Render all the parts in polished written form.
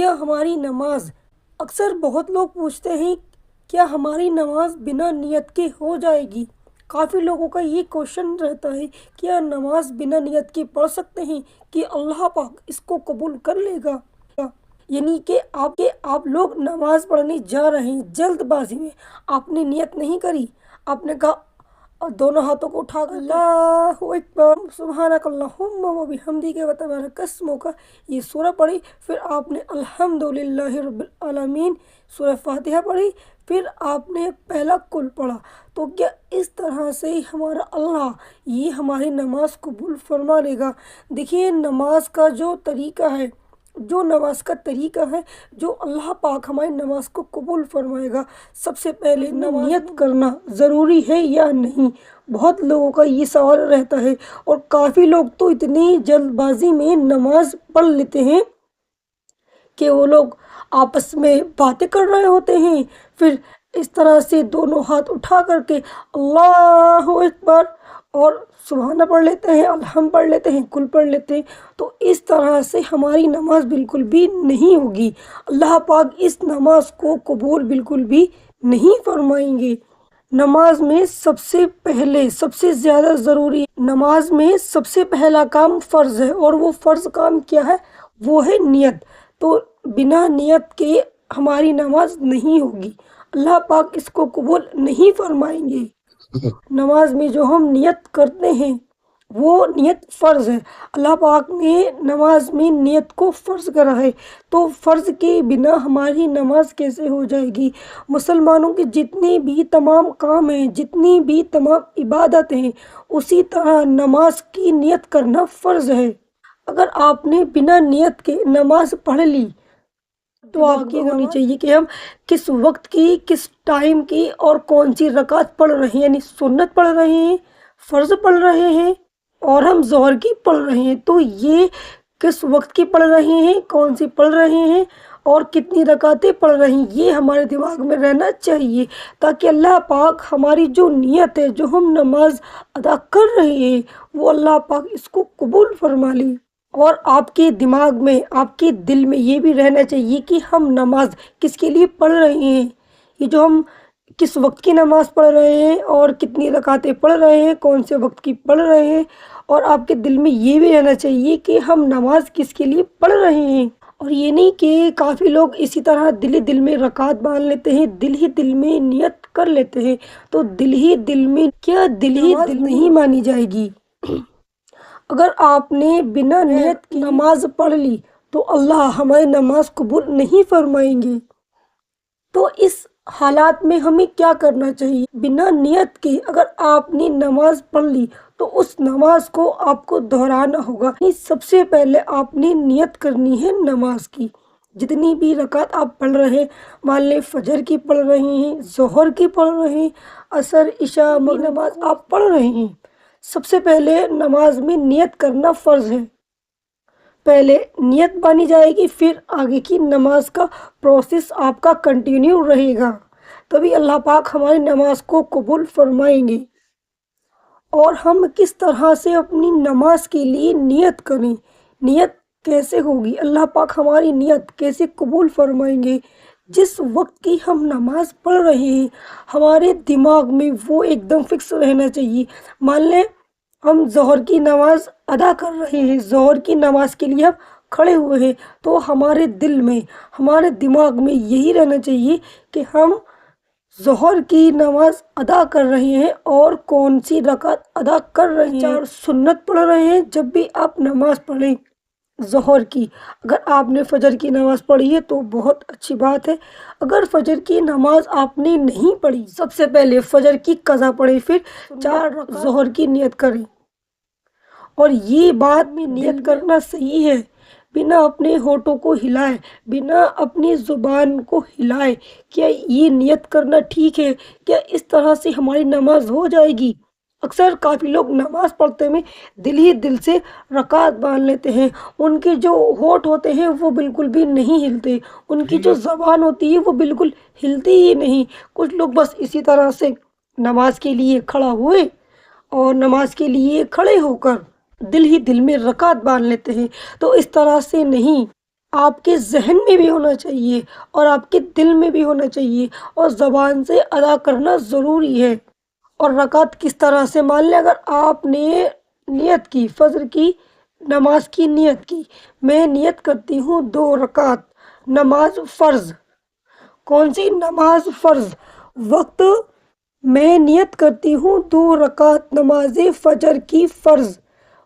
کیا ہماری نماز، اکثر بہت لوگ پوچھتے ہیں کیا ہماری نماز بنا نیت کے ہو جائے گی؟ کافی لوگوں کا یہ کوشچن رہتا ہے، کیا نماز بنا نیت کے پڑھ سکتے ہیں کہ اللہ پاک اس کو قبول کر لے گا؟ یعنی کہ آپ لوگ نماز پڑھنے جا رہے ہیں، جلد بازی میں آپ نے نیت نہیں کری، آپ نے کہا اور دونوں ہاتھوں کو اٹھا کر اللہ اکبر سبحانک اللہم و بحمدک و تبارک اسمک یہ سورہ پڑھی، پھر آپ نے الحمدللہ رب العالمین سورہ فاتحہ پڑھی، پھر آپ نے پہلا کل پڑھا، تو کیا اس طرح سے ہمارا اللہ یہ ہماری نماز قبول فرما لے گا؟ دیکھیے نماز کا جو طریقہ ہے، جو اللہ پاک ہماری نماز کو قبول فرمائے گا، سب سے پہلے نیت کرنا ضروری ہے یا نہیں؟ بہت لوگوں کا یہ سوال رہتا ہے، اور کافی لوگ تو اتنی جلد بازی میں نماز پڑھ لیتے ہیں کہ وہ لوگ آپس میں باتیں کر رہے ہوتے ہیں، پھر اس طرح سے دونوں ہاتھ اٹھا کر کے اللہ اکبر اور سبحانہ پڑھ لیتے ہیں، الحمد پڑھ لیتے ہیں، کل پڑھ لیتے ہیں، تو اس طرح سے ہماری نماز بالکل بھی نہیں ہوگی۔ اللہ پاک اس نماز کو قبول بالکل بھی نہیں فرمائیں گے۔ نماز میں سب سے پہلے، سب سے زیادہ ضروری، نماز میں سب سے پہلا کام فرض ہے، اور وہ فرض کام کیا ہے؟ وہ ہے نیت۔ تو بنا نیت کے ہماری نماز نہیں ہوگی، اللہ پاک اس کو قبول نہیں فرمائیں گے۔ نماز میں جو ہم نیت کرتے ہیں وہ نیت فرض ہے، اللہ پاک نے نماز میں نیت کو فرض کرا ہے، تو فرض کے بنا ہماری نماز کیسے ہو جائے گی؟ مسلمانوں کے جتنے بھی تمام کام ہیں، جتنی بھی تمام عبادت ہیں، اسی طرح نماز کی نیت کرنا فرض ہے۔ اگر آپ نے بنا نیت کے نماز پڑھ لی تو آپ کی ہونی چاہیے کہ ہم کس وقت کی، کس ٹائم کی اور کون سی رکعت پڑھ رہے ہیں، یعنی سنت پڑھ رہے ہیں، فرض پڑھ رہے ہیں، اور ہم ظہر کی پڑھ رہے ہیں، تو یہ کس وقت کی پڑھ رہے ہیں، کون سی پڑھ رہے ہیں اور کتنی رکعتیں پڑھ رہے ہیں، یہ ہمارے دماغ میں رہنا چاہیے، تاکہ اللہ پاک ہماری جو نیت ہے، جو ہم نماز ادا کر رہے ہیں، وہ اللہ پاک اس کو قبول فرما لے۔ اور آپ کے دماغ میں، آپ کے دل میں یہ بھی رہنا چاہیے کہ ہم نماز کس کے لیے پڑھ رہے ہیں، یہ جو ہم کس وقت کی نماز پڑھ رہے ہیں اور کتنی رکعتیں پڑھ رہے ہیں، کون سے وقت کی پڑھ رہے ہیں، اور آپ کے دل میں یہ بھی رہنا چاہیے کہ ہم نماز کس کے لیے پڑھ رہے ہیں۔ اور یہ نہیں کہ کافی لوگ اسی طرح دل میں رکعت باندھ لیتے ہیں، دل میں نیت کر لیتے ہیں، تو دل ہی دل میں نہیں مانی جائے گی۔ اگر آپ نے بنا نیت کی نماز پڑھ لی تو اللہ ہماری نماز قبول نہیں فرمائیں گے۔ تو اس حالات میں ہمیں کیا کرنا چاہیے؟ بنا نیت کے اگر آپ نے نماز پڑھ لی تو اس نماز کو آپ کو دہرانا ہوگا۔ سب سے پہلے آپ نے نیت کرنی ہے نماز کی، جتنی بھی رکعت آپ پڑھ رہے ہیں، مان لیں فجر کی پڑھ رہے ہیں، ظہر کی پڑھ رہے ہیں، عصر، عشاء، مغرب نماز آپ پڑھ رہے ہیں، سب سے پہلے نماز میں نیت کرنا فرض ہے۔ پہلے نیت بانی جائے گی، پھر آگے کی نماز کا پروسیس آپ کا کنٹینیو رہے گا، تبھی اللہ پاک ہماری نماز کو قبول فرمائیں گے۔ اور ہم کس طرح سے اپنی نماز کے لیے نیت کریں، نیت کیسے ہوگی، اللہ پاک ہماری نیت کیسے قبول فرمائیں گے؟ جس وقت کی ہم نماز پڑھ رہے ہیں ہمارے دماغ میں وہ ایک دم فکس رہنا چاہیے۔ مان لیں ہم ظہر کی نماز ادا کر رہے ہیں، ظہر کی نماز کے لیے ہم کھڑے ہوئے ہیں، تو ہمارے دل میں، ہمارے دماغ میں یہی رہنا چاہیے کہ ہم ظہر کی نماز ادا کر رہے ہیں اور کون سی رکعت ادا کر رہے ہیں، 4 سنت پڑھ رہے ہیں۔ جب بھی آپ نماز پڑھیں ظہر کی، اگر آپ نے فجر کی نماز پڑھی ہے تو بہت اچھی بات ہے، اگر فجر کی نماز آپ نے نہیں پڑھی، سب سے پہلے فجر کی قضا پڑھیں، پھر 4 ظہر کی نیت کریں۔ اور یہ بات میں نیت کرنا صحیح ہے، بنا اپنے ہونٹوں کو ہلائے، بنا اپنی زبان کو ہلائے، کیا یہ نیت کرنا ٹھیک ہے؟ کیا اس طرح سے ہماری نماز ہو جائے گی؟ اکثر کافی لوگ نماز پڑھتے میں دل ہی دل سے رکعت باندھ لیتے ہیں، ان کے جو ہونٹ ہوتے ہیں وہ بالکل بھی نہیں ہلتے، ان کی جو زبان ہوتی ہے وہ بالکل ہلتی ہی نہیں۔ کچھ لوگ بس اسی طرح سے نماز کے لیے کھڑا ہوئے اور نماز کے لیے کھڑے ہو کر دل ہی دل میں رکعت باندھ لیتے ہیں، تو اس طرح سے نہیں۔ آپ کے ذہن میں بھی ہونا چاہیے اور آپ کے دل میں بھی ہونا چاہیے اور زبان سے ادا کرنا ضروری ہے۔ اور رکعت کس طرح سے مان لیں، اگر آپ نے نیت کی، فجر کی نماز کی نیت کی، میں نیت کرتی ہوں 2 رکعت نماز فرض۔ کون سی نماز فرض؟ وقت میں نیت کرتی ہوں 2 رکعت نماز فجر کی فرض،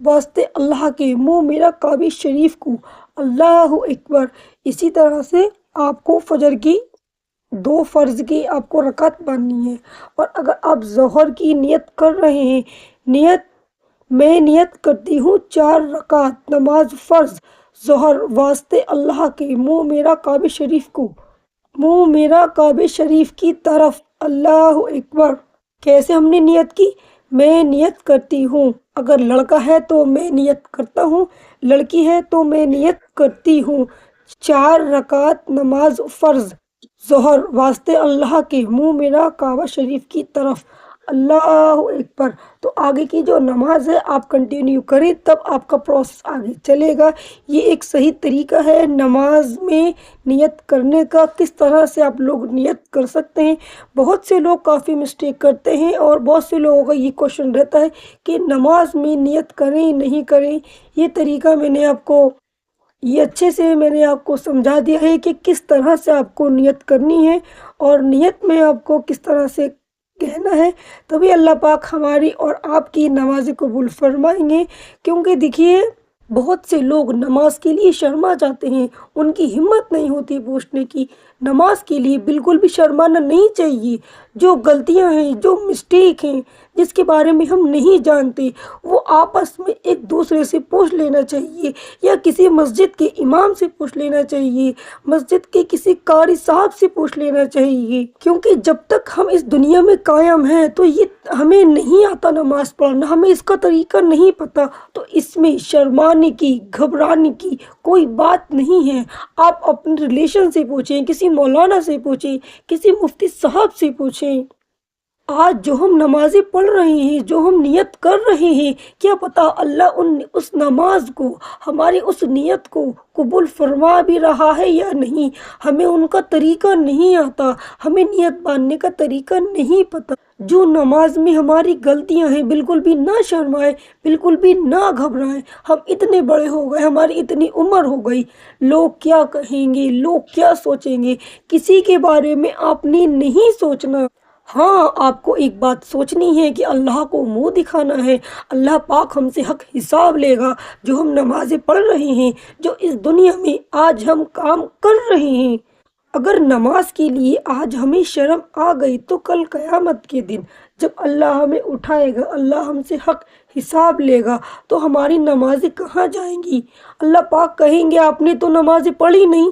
واسطے اللہ کے، منہ میرا کعبہ شریف کو، اللہ اکبر۔ اسی طرح سے آپ کو فجر کی 2 فرض کی آپ کو رکعت باندھنی ہے۔ اور اگر آپ ظہر کی نیت کر رہے ہیں، میں نیت کرتی ہوں 4 رکعت نماز فرض ظہر، واسطے اللہ کے، منہ میرا کعبہ شریف کو، منہ میرا کعبہ شریف کی طرف، اللہ اکبر۔ کیسے ہم نے نیت کی؟ میں نیت کرتی ہوں، اگر لڑکا ہے تو میں نیت کرتا ہوں، لڑکی ہے تو میں نیت کرتی ہوں 4 رکعت نماز فرض ظہر، واسطے اللہ کے، منہ میرا کعبہ شریف کی طرف، اللہ اکبر۔ تو آگے کی جو نماز ہے آپ کنٹینیو کریں، تب آپ کا پروسیس آگے چلے گا۔ یہ ایک صحیح طریقہ ہے نماز میں نیت کرنے کا، کس طرح سے آپ لوگ نیت کر سکتے ہیں۔ بہت سے لوگ کافی مسٹیک کرتے ہیں اور بہت سے لوگوں کا یہ کوشچن رہتا ہے کہ نماز میں نیت کریں نہیں کریں۔ یہ طریقہ اچھے سے میں نے آپ کو سمجھا دیا ہے کہ کس طرح سے آپ کو نیت کرنی ہے اور نیت میں آپ کو کس طرح سے کہنا ہے، تبھی اللہ پاک ہماری اور آپ کی نماز قبول فرمائیں گے۔ کیونکہ دیکھیے بہت سے لوگ نماز کے لیے شرما جاتے ہیں، ان کی ہمت نہیں ہوتی پوچھنے کی۔ نماز کے لیے بالکل بھی شرمانا نہیں چاہیے۔ جو غلطیاں ہیں، جو مسٹیک ہیں، جس کے بارے میں ہم نہیں جانتے، وہ آپس میں ایک دوسرے سے پوچھ لینا چاہیے، یا کسی مسجد کے امام سے پوچھ لینا چاہیے، مسجد کے کسی قاری صاحب سے پوچھ لینا چاہیے۔ کیونکہ جب تک ہم اس دنیا میں قائم ہیں تو یہ ہمیں نہیں آتا نماز پڑھنا، ہمیں اس کا طریقہ نہیں پتا، تو اس میں شرمانے کی، گھبرانے کی کوئی بات نہیں ہے۔ آپ اپنے ریلیشن سے پوچھیں، کسی مولانا سے پوچھیں، کسی مفتی صاحب سے پوچھیں۔ آج جو ہم نمازیں پڑھ رہے ہیں، جو ہم نیت کر رہے ہیں، کیا پتا اللہ اس نماز کو، ہماری اس نیت کو قبول فرما بھی رہا ہے یا نہیں۔ ہمیں ان کا طریقہ نہیں آتا، ہمیں نیت باندھنے کا طریقہ نہیں پتا۔ جو نماز میں ہماری غلطیاں ہیں، بالکل بھی نہ شرمائے، بالکل بھی نہ گھبرائیں۔ ہم اتنے بڑے ہو گئے، ہماری اتنی عمر ہو گئی، لوگ کیا کہیں گے، لوگ کیا سوچیں گے، کسی کے بارے میں آپ نے نہیں سوچنا۔ ہاں، آپ کو ایک بات سوچنی ہے کہ اللہ کو منہ دکھانا ہے، اللہ پاک ہم سے حق حساب لے گا۔ جو ہم نمازیں پڑھ رہے ہیں، جو اس دنیا میں آج ہم کام کر رہے ہیں، اگر نماز کے لیے آج ہمیں شرم آ گئی تو کل قیامت کے دن جب اللہ ہمیں اٹھائے گا، اللہ ہم سے حق حساب لے گا، تو ہماری نمازیں کہاں جائیں گی؟ اللہ پاک کہیں گے آپ نے تو نمازیں پڑھی نہیں۔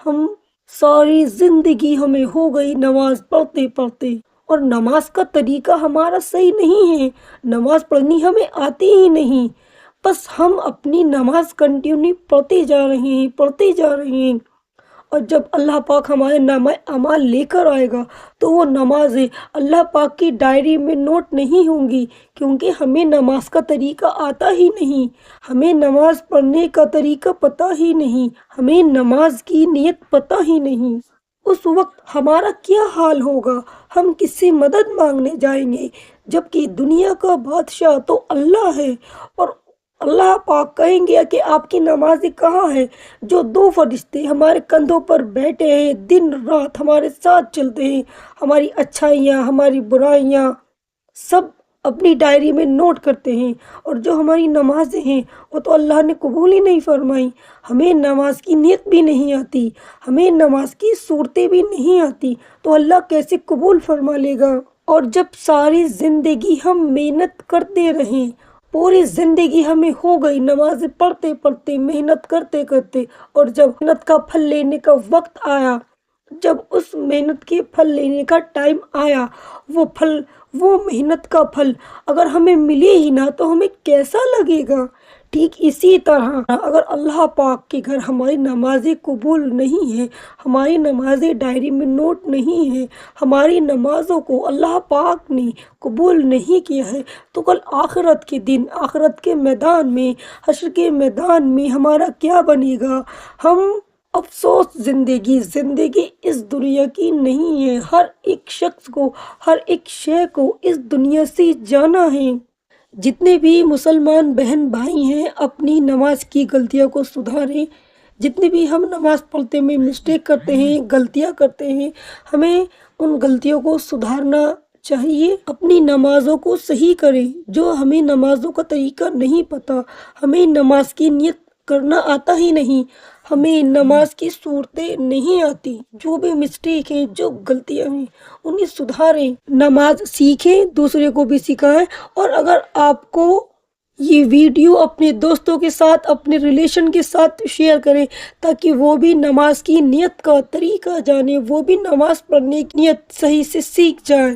ہم ساری زندگی ہمیں ہو گئی نماز پڑھتے پڑھتے، اور نماز کا طریقہ ہمارا صحیح نہیں ہے، نماز پڑھنی ہمیں آتی ہی نہیں، بس ہم اپنی نماز کنٹینیو پڑھتے جا رہے ہیں۔ اور جب اللہ پاک ہمارے نامہ اعمال لے کر آئے گا تو وہ نمازیں اللہ پاک کی ڈائری میں نوٹ نہیں ہوں گی، کیونکہ ہمیں نماز کا طریقہ آتا ہی نہیں، ہمیں نماز پڑھنے کا طریقہ پتہ ہی نہیں، ہمیں نماز کی نیت پتہ ہی نہیں۔ اس وقت ہمارا کیا حال ہوگا؟ ہم کس سے مدد مانگنے جائیں گے؟ جبکہ دنیا کا بادشاہ تو اللہ ہے، اور اللہ پاک کہیں گے کہ آپ کی نمازیں کہاں ہیں؟ جو 2 فرشتے ہمارے کندھوں پر بیٹھے ہیں، دن رات ہمارے ساتھ چلتے ہیں، ہماری اچھائیاں، ہماری برائیاں سب اپنی ڈائری میں نوٹ کرتے ہیں، اور جو ہماری نمازیں ہیں وہ تو اللہ نے قبول ہی نہیں فرمائی۔ ہمیں نماز کی نیت بھی نہیں آتی، ہمیں نماز کی صورتیں بھی نہیں آتی، تو اللہ کیسے قبول فرما لے گا؟ اور جب ساری زندگی ہم محنت کرتے رہیں، پوری زندگی ہمیں ہو گئی نماز پڑھتے پڑھتے، محنت کرتے کرتے، اور جب محنت کا پھل لینے کا وقت آیا، جب اس محنت کے پھل لینے کا ٹائم آیا، وہ محنت کا پھل اگر ہمیں ملے ہی نہ تو ہمیں کیسا لگے گا؟ ٹھیک اسی طرح اگر اللہ پاک کے گھر ہماری نمازیں قبول نہیں ہیں، ہماری نمازیں ڈائری میں نوٹ نہیں ہیں، ہماری نمازوں کو اللہ پاک نے قبول نہیں کیا ہے، تو کل آخرت کے دن، آخرت کے میدان میں، حشر کے میدان میں ہمارا کیا بنے گا؟ ہم افسوس زندگی اس دنیا کی نہیں ہے، ہر ایک شخص کو، ہر ایک شے کو اس دنیا سے جانا ہے۔ جتنے بھی مسلمان بہن بھائی ہیں اپنی نماز کی غلطیوں کو سدھاریں۔ جتنے بھی ہم نماز پڑھتے میں مسٹیک کرتے ہیں، غلطیاں کرتے ہیں، ہمیں ان غلطیوں کو سدھارنا چاہیے، اپنی نمازوں کو صحیح کریں۔ جو ہمیں نمازوں کا طریقہ نہیں پتہ، ہمیں نماز کی نیت کرنا آتا ہی نہیں، ہمیں نماز کی صورتیں نہیں آتی، جو بھی مسٹیک ہیں، جو غلطیاں ہیں انہیں سدھاریں، نماز سیکھیں، دوسرے کو بھی سکھائیں۔ اور اگر آپ کو یہ ویڈیو اپنے دوستوں کے ساتھ، اپنے ریلیشن کے ساتھ شیئر کریں تاکہ وہ بھی نماز کی نیت کا طریقہ جانے، وہ بھی نماز پڑھنے کی نیت صحیح سے سیکھ جائیں۔